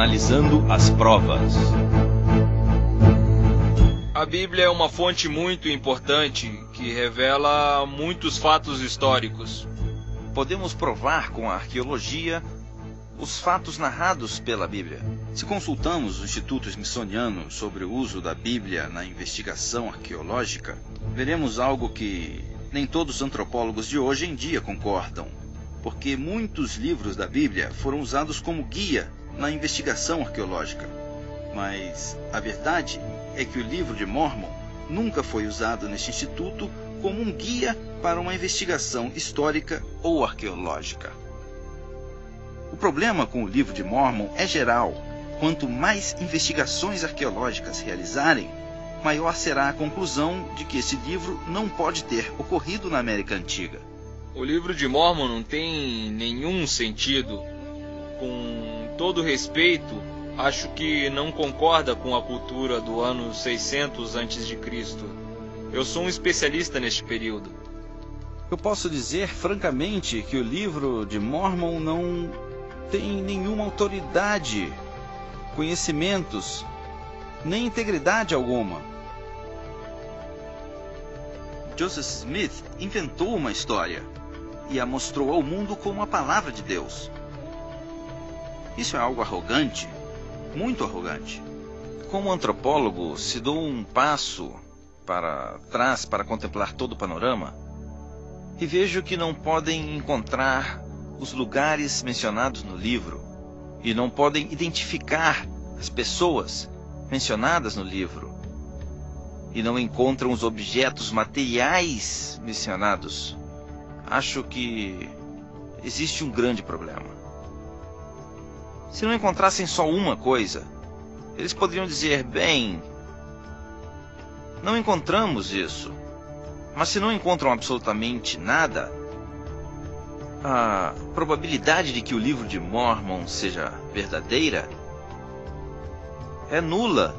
Analisando as provas. A Bíblia é uma fonte muito importante que revela muitos fatos históricos. Podemos provar com a arqueologia os fatos narrados pela Bíblia. Se consultamos o Instituto Smithsoniano sobre o uso da Bíblia na investigação arqueológica, veremos algo que nem todos os antropólogos de hoje em dia concordam, porque muitos livros da Bíblia foram usados como guia na investigação arqueológica. Mas a verdade é que o livro de Mórmon nunca foi usado neste instituto como um guia para uma investigação histórica ou arqueológica. O problema com o livro de Mórmon é geral. Quanto mais investigações arqueológicas realizarem, maior será a conclusão de que esse livro não pode ter ocorrido na América Antiga. O livro de Mórmon não tem nenhum sentido. Com todo respeito, acho que não concorda com a cultura do ano 600 a.C. Eu sou um especialista neste período. Eu posso dizer francamente que o livro de Mórmon não tem nenhuma autoridade, conhecimentos, nem integridade alguma. Joseph Smith inventou uma história e a mostrou ao mundo como a palavra de Deus. Isso é algo arrogante, muito arrogante. Como antropólogo, se dou um passo para trás para contemplar todo o panorama e vejo que não podem encontrar os lugares mencionados no livro e não podem identificar as pessoas mencionadas no livro e não encontram os objetos materiais mencionados, acho que existe um grande problema. Se não encontrassem só uma coisa, eles poderiam dizer, bem, não encontramos isso. Mas se não encontram absolutamente nada, a probabilidade de que o livro de Mórmon seja verdadeira é nula.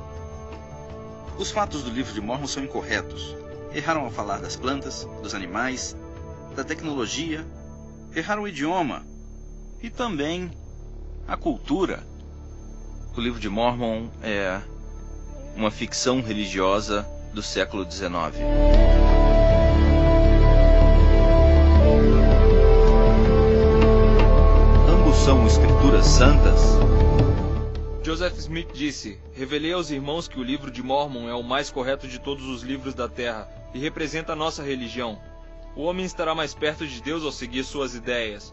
Os fatos do livro de Mórmon são incorretos. Erraram ao falar das plantas, dos animais, da tecnologia, erraram o idioma e também a cultura. O livro de Mórmon é uma ficção religiosa do século XIX. Ambos são escrituras santas? Joseph Smith disse: revelei aos irmãos que o livro de Mórmon é o mais correto de todos os livros da Terra e representa a nossa religião. O homem estará mais perto de Deus ao seguir suas ideias,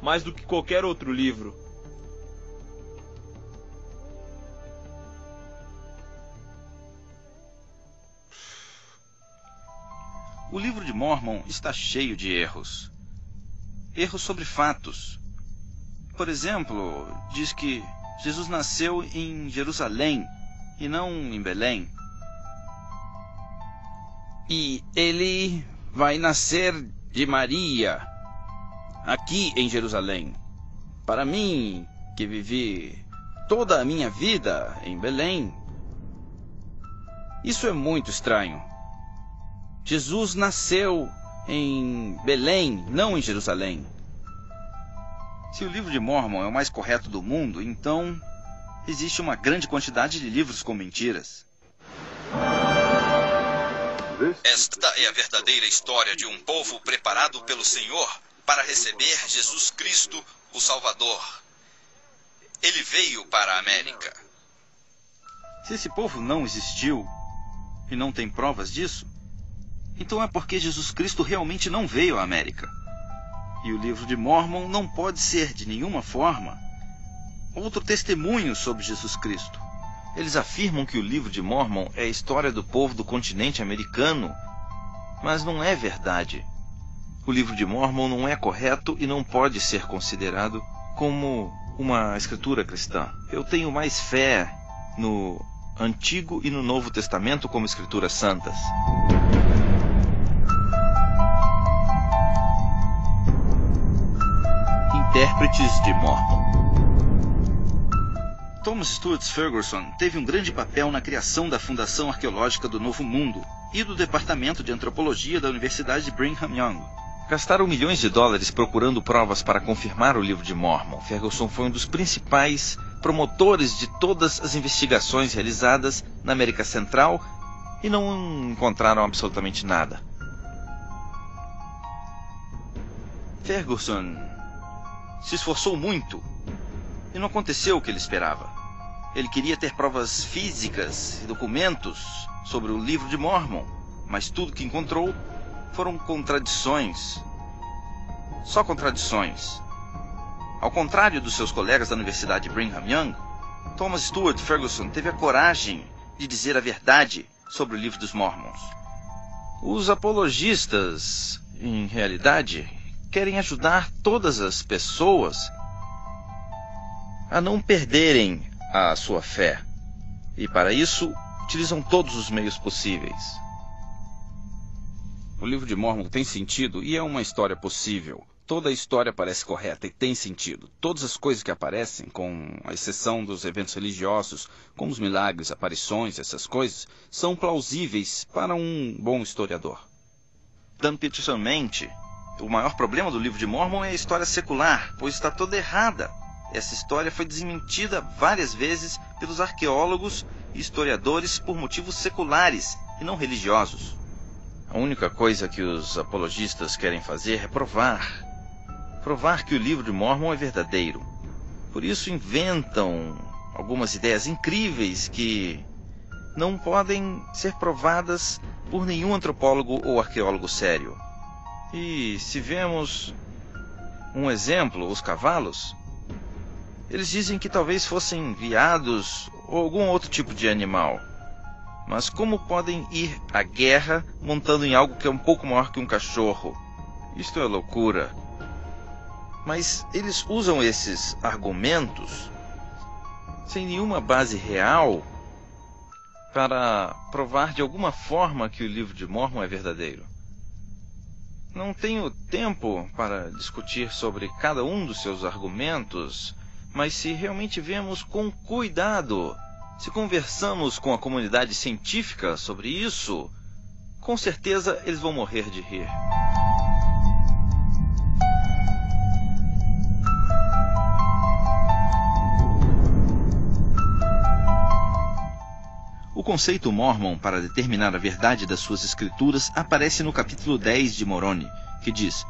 mais do que qualquer outro livro. O livro de Mórmon está cheio de erros. Erros sobre fatos. Por exemplo, diz que Jesus nasceu em Jerusalém e não em Belém. E ele vai nascer de Maria, aqui em Jerusalém. Para mim, que vivi toda a minha vida em Belém, isso é muito estranho. Jesus nasceu em Belém, não em Jerusalém. Se o livro de Mórmon é o mais correto do mundo, então existe uma grande quantidade de livros com mentiras. Esta é a verdadeira história de um povo preparado pelo Senhor para receber Jesus Cristo, o Salvador. Ele veio para a América. Se esse povo não existiu e não tem provas disso, então é porque Jesus Cristo realmente não veio à América. E o livro de Mórmon não pode ser, de nenhuma forma, outro testemunho sobre Jesus Cristo. Eles afirmam que o livro de Mórmon é a história do povo do continente americano, mas não é verdade. O livro de Mórmon não é correto e não pode ser considerado como uma escritura cristã. Eu tenho mais fé no Antigo e no Novo Testamento como escrituras santas. Intérpretes de Mórmon. Thomas Stuart Ferguson teve um grande papel na criação da Fundação Arqueológica do Novo Mundo e do Departamento de Antropologia da Universidade de Brigham Young. Gastaram milhões de dólares procurando provas para confirmar o livro de Mórmon. Ferguson foi um dos principais promotores de todas as investigações realizadas na América Central e não encontraram absolutamente nada. Ferguson se esforçou muito e não aconteceu o que ele esperava. Ele queria ter provas físicas e documentos sobre o livro de Mormon, mas tudo que encontrou foram contradições. Só contradições. Ao contrário dos seus colegas da Universidade Brigham Young, Thomas Stuart Ferguson teve a coragem de dizer a verdade sobre o livro dos Mormons. Os apologistas, em realidade, querem ajudar todas as pessoas a não perderem a sua fé. E para isso, utilizam todos os meios possíveis. O livro de Mormon tem sentido e é uma história possível. Toda a história parece correta e tem sentido. Todas as coisas que aparecem, com a exceção dos eventos religiosos, como os milagres, aparições, essas coisas, são plausíveis para um bom historiador. Dan Peterson mente. O maior problema do livro de Mormon é a história secular, pois está toda errada. Essa história foi desmentida várias vezes pelos arqueólogos e historiadores por motivos seculares e não religiosos. A única coisa que os apologistas querem fazer é provar que o livro de Mormon é verdadeiro. Por isso inventam algumas ideias incríveis que não podem ser provadas por nenhum antropólogo ou arqueólogo sério. E se vemos um exemplo, os cavalos, eles dizem que talvez fossem veados ou algum outro tipo de animal. Mas como podem ir à guerra montando em algo que é um pouco maior que um cachorro? Isto é loucura. Mas eles usam esses argumentos sem nenhuma base real para provar de alguma forma que o livro de Mormon é verdadeiro. Não tenho tempo para discutir sobre cada um dos seus argumentos, mas se realmente vemos com cuidado, se conversamos com a comunidade científica sobre isso, com certeza eles vão morrer de rir. O conceito Mormon para determinar a verdade das suas escrituras aparece no capítulo 10 de Moroni, que diz: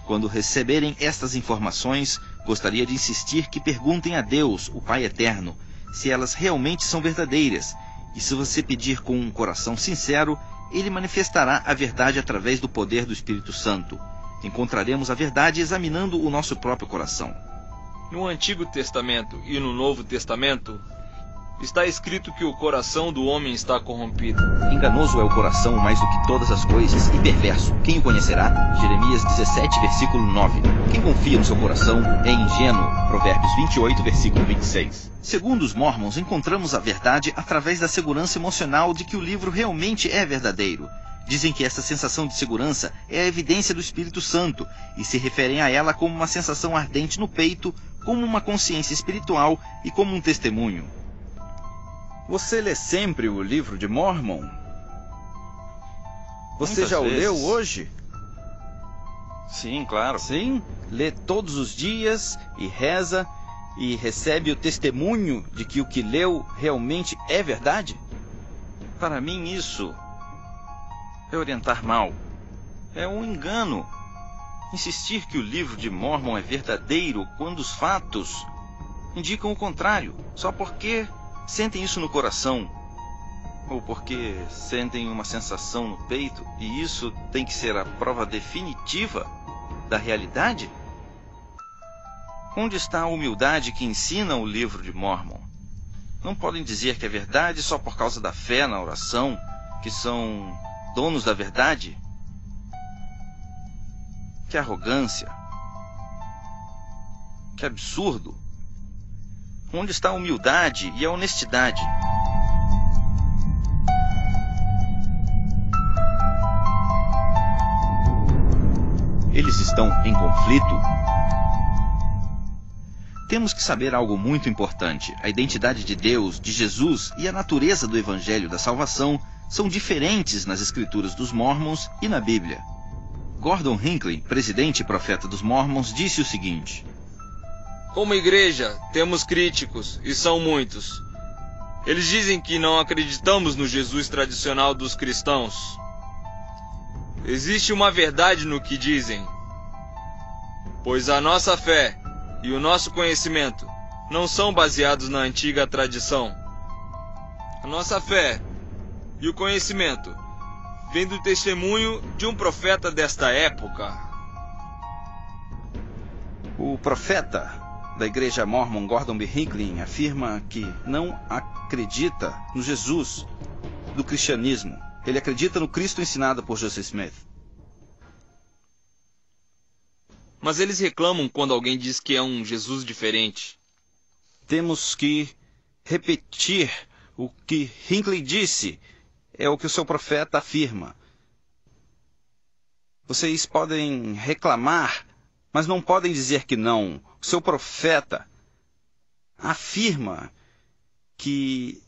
quando receberem estas informações, gostaria de insistir que perguntem a Deus, o Pai Eterno, se elas realmente são verdadeiras, e se você pedir com um coração sincero, ele manifestará a verdade através do poder do Espírito Santo. Encontraremos a verdade examinando o nosso próprio coração. No Antigo Testamento e no Novo Testamento, está escrito que o coração do homem está corrompido. Enganoso é o coração mais do que todas as coisas e perverso. Quem o conhecerá? Jeremias 17, versículo 9. Quem confia no seu coração é ingênuo. Provérbios 28, versículo 26. Segundo os Mormons, encontramos a verdade através da segurança emocional de que o livro realmente é verdadeiro. Dizem que essa sensação de segurança é a evidência do Espírito Santo e se referem a ela como uma sensação ardente no peito, como uma consciência espiritual e como um testemunho. Você lê sempre o livro de Mormon? Você Muitas já o vezes. leu hoje? Sim, claro. Sim? Lê todos os dias e reza e recebe o testemunho de que o que leu realmente é verdade? Para mim isso é orientar mal. É um engano. Insistir que o livro de Mormon é verdadeiro quando os fatos indicam o contrário, só porque sentem isso no coração, ou porque sentem uma sensação no peito, e isso tem que ser a prova definitiva da realidade? Onde está a humildade que ensina o livro de Mormon? Não podem dizer que é verdade só por causa da fé na oração, que são donos da verdade? Que arrogância! Que absurdo! Onde está a humildade e a honestidade? Eles estão em conflito? Temos que saber algo muito importante. A identidade de Deus, de Jesus e a natureza do Evangelho da Salvação são diferentes nas escrituras dos Mormons e na Bíblia. Gordon Hinckley, presidente e profeta dos Mormons, disse o seguinte: Como igreja, temos críticos, e são muitos. Eles dizem que não acreditamos no Jesus tradicional dos cristãos. Existe uma verdade no que dizem, pois a nossa fé e o nosso conhecimento não são baseados na antiga tradição. A nossa fé e o conhecimento vem do testemunho de um profeta desta época. O profeta da igreja Mormon, Gordon B. Hinckley, afirma que não acredita no Jesus do cristianismo. Ele acredita no Cristo ensinado por Joseph Smith. Mas eles reclamam quando alguém diz que é um Jesus diferente. Temos que repetir o que Hinckley disse. É o que o seu profeta afirma. Vocês podem reclamar, mas não podem dizer que não. O seu profeta afirma que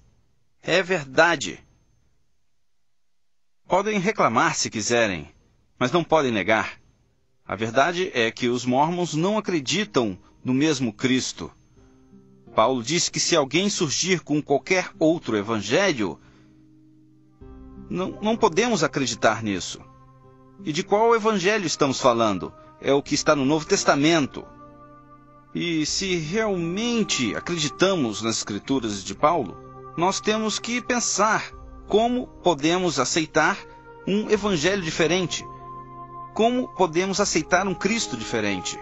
é verdade. Podem reclamar se quiserem, mas não podem negar. A verdade é que os mormons não acreditam no mesmo Cristo. Paulo diz que se alguém surgir com qualquer outro evangelho, não podemos acreditar nisso. E de qual evangelho estamos falando? É o que está no Novo Testamento. E se realmente acreditamos nas Escrituras de Paulo, nós temos que pensar como podemos aceitar um evangelho diferente. Como podemos aceitar um Cristo diferente?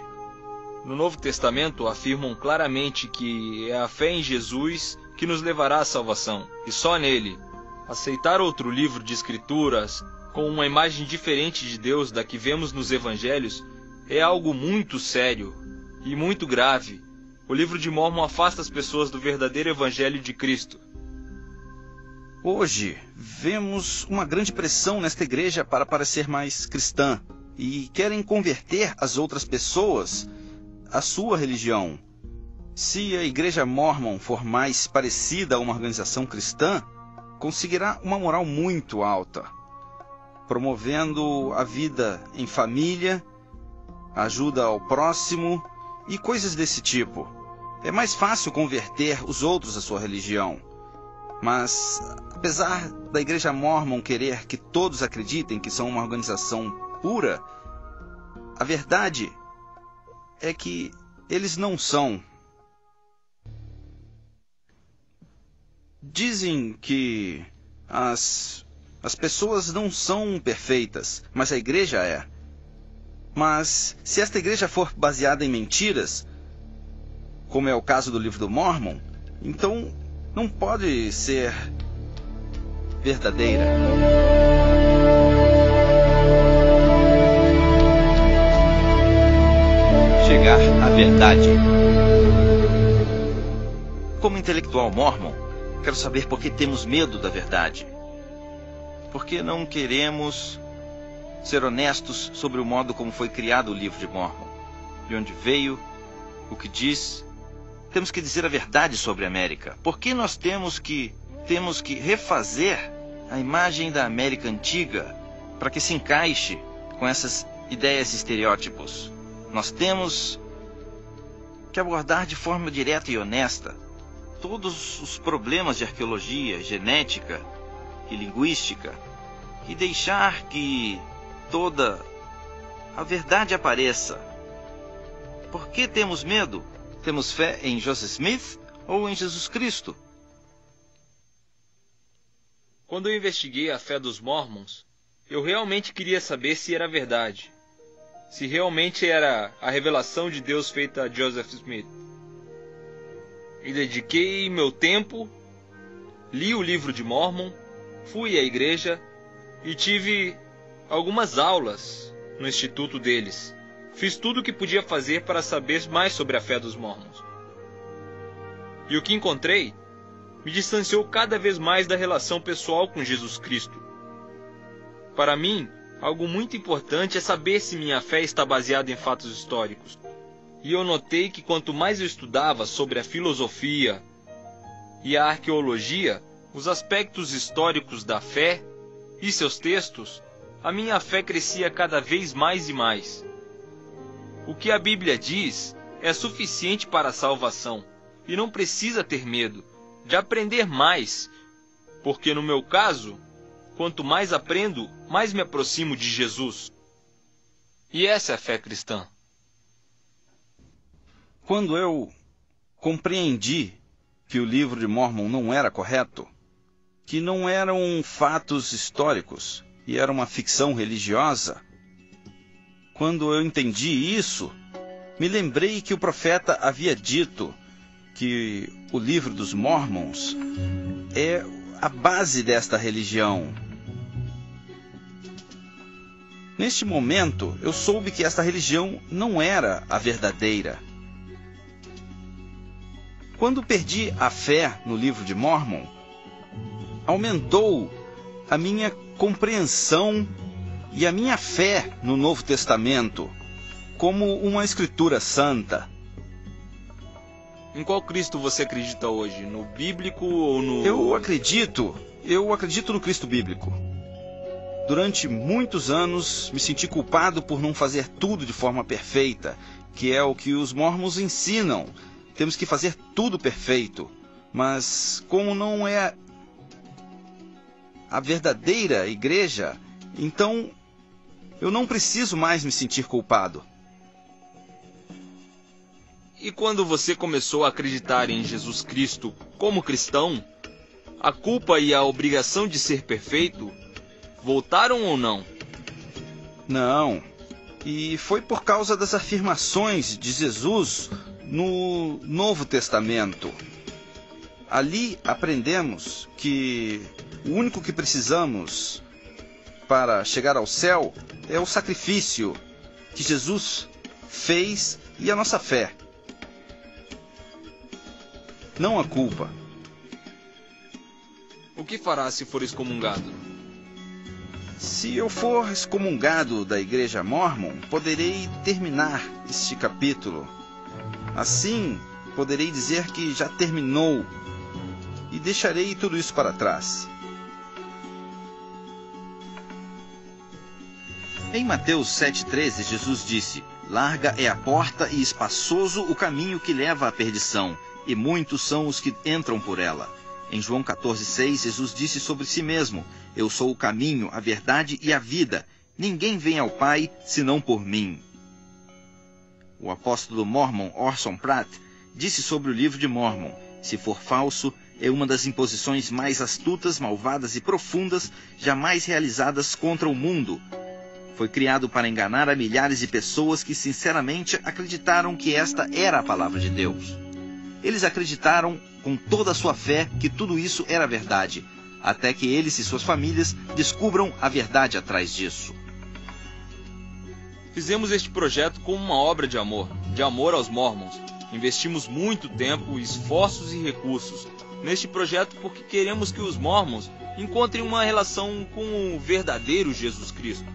No Novo Testamento afirmam claramente que é a fé em Jesus que nos levará à salvação, e só nele. Aceitar outro livro de Escrituras com uma imagem diferente de Deus da que vemos nos Evangelhos é algo muito sério e muito grave. O livro de Mórmon afasta as pessoas do verdadeiro Evangelho de Cristo. Hoje, vemos uma grande pressão nesta igreja para parecer mais cristã e querem converter as outras pessoas à sua religião. Se a igreja Mormon for mais parecida a uma organização cristã, conseguirá uma moral muito alta, promovendo a vida em família, ajuda ao próximo e coisas desse tipo. É mais fácil converter os outros à sua religião. Mas, apesar da igreja Mormon querer que todos acreditem que são uma organização pura, a verdade é que eles não são. Dizem que as pessoas não são perfeitas, mas a igreja é. Mas se esta igreja for baseada em mentiras, como é o caso do livro do Mormon, então não pode ser verdadeira. Chegar à verdade. Como intelectual mormon, quero saber por que temos medo da verdade. Por que não queremos ser honestos sobre o modo como foi criado o livro de Mormon? De onde veio, o que diz. Temos que dizer a verdade sobre a América. Por que nós temos que refazer a imagem da América antiga para que se encaixe com essas ideias e estereótipos? Nós temos que abordar de forma direta e honesta todos os problemas de arqueologia, genética e linguística e deixar que toda a verdade apareça. Por que temos medo? Temos fé em Joseph Smith ou em Jesus Cristo? Quando eu investiguei a fé dos Mormons, eu realmente queria saber se era verdade. Se realmente era a revelação de Deus feita a Joseph Smith. E dediquei meu tempo, li o livro de Mormon, fui à igreja e tive algumas aulas no instituto deles. Fiz tudo o que podia fazer para saber mais sobre a fé dos Mormons. E o que encontrei me distanciou cada vez mais da relação pessoal com Jesus Cristo. Para mim, algo muito importante é saber se minha fé está baseada em fatos históricos. E eu notei que quanto mais eu estudava sobre a filosofia e a arqueologia, os aspectos históricos da fé e seus textos, a minha fé crescia cada vez mais e mais. O que a Bíblia diz é suficiente para a salvação e não precisa ter medo de aprender mais, porque no meu caso, quanto mais aprendo, mais me aproximo de Jesus. E essa é a fé cristã. Quando eu compreendi que o livro de Mórmon não era correto, que não eram fatos históricos e era uma ficção religiosa, quando eu entendi isso, me lembrei que o profeta havia dito que o livro dos Mórmons é a base desta religião. Neste momento, eu soube que esta religião não era a verdadeira. Quando perdi a fé no livro de Mórmon, aumentou a minha compreensão e a minha fé no Novo Testamento como uma escritura santa. Em qual Cristo você acredita hoje? No bíblico ou no... Eu acredito no Cristo bíblico. Durante muitos anos me senti culpado por não fazer tudo de forma perfeita, que é o que os Mórmons ensinam. Temos que fazer tudo perfeito. Mas como não é a verdadeira igreja, então eu não preciso mais me sentir culpado. E quando você começou a acreditar em Jesus Cristo como cristão, a culpa e a obrigação de ser perfeito voltaram ou não? Não. E foi por causa das afirmações de Jesus no Novo Testamento. Ali aprendemos que o único que precisamos para chegar ao céu é o sacrifício que Jesus fez e a nossa fé. Não a culpa. O que fará se for excomungado? Se eu for excomungado da Igreja Mórmon, poderei terminar este capítulo. Assim, poderei dizer que já terminou e deixarei tudo isso para trás. Em Mateus 7,13, Jesus disse: "Larga é a porta e espaçoso o caminho que leva à perdição, e muitos são os que entram por ela." Em João 14,6, Jesus disse sobre si mesmo: "Eu sou o caminho, a verdade e a vida. Ninguém vem ao Pai senão por mim." O apóstolo Mormon Orson Pratt disse sobre o livro de Mórmon: "Se for falso, é uma das imposições mais astutas, malvadas e profundas jamais realizadas contra o mundo. Foi criado para enganar a milhares de pessoas que sinceramente acreditaram que esta era a palavra de Deus. Eles acreditaram com toda a sua fé que tudo isso era verdade, até que eles e suas famílias descubram a verdade atrás disso." Fizemos este projeto como uma obra de amor aos Mormons. Investimos muito tempo, esforços e recursos neste projeto porque queremos que os Mormons encontrem uma relação com o verdadeiro Jesus Cristo.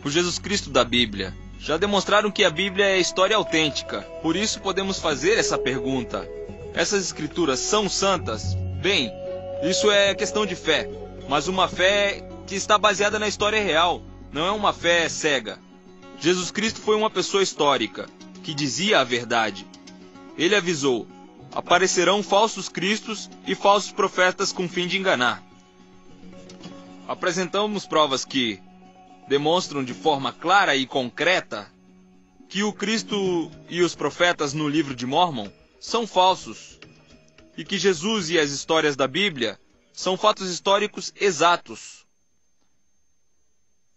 O Jesus Cristo da Bíblia. Já demonstraram que a Bíblia é história autêntica, por isso podemos fazer essa pergunta: essas escrituras são santas? Bem, isso é questão de fé, mas uma fé que está baseada na história real, não é uma fé cega. Jesus Cristo foi uma pessoa histórica, que dizia a verdade. Ele avisou: aparecerão falsos cristos e falsos profetas com fim de enganar. Apresentamos provas que demonstram de forma clara e concreta que o Cristo e os profetas no livro de Mórmon são falsos, e que Jesus e as histórias da Bíblia são fatos históricos exatos.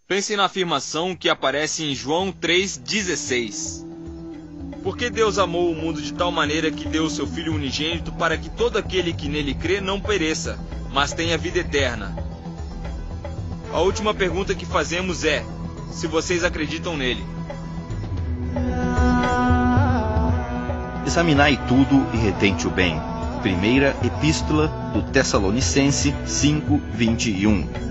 Pensem na afirmação que aparece em João 3,16. Porque Deus amou o mundo de tal maneira que deu o seu Filho unigênito para que todo aquele que nele crê não pereça, mas tenha vida eterna. A última pergunta que fazemos é: se vocês acreditam nele. Examinai tudo e retente o bem. Primeira Epístola do Tessalonicense 5:21.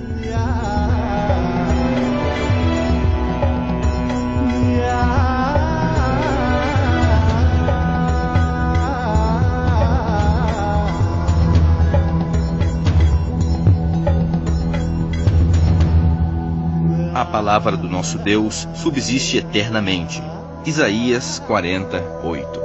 A palavra do nosso Deus subsiste eternamente. Isaías 48.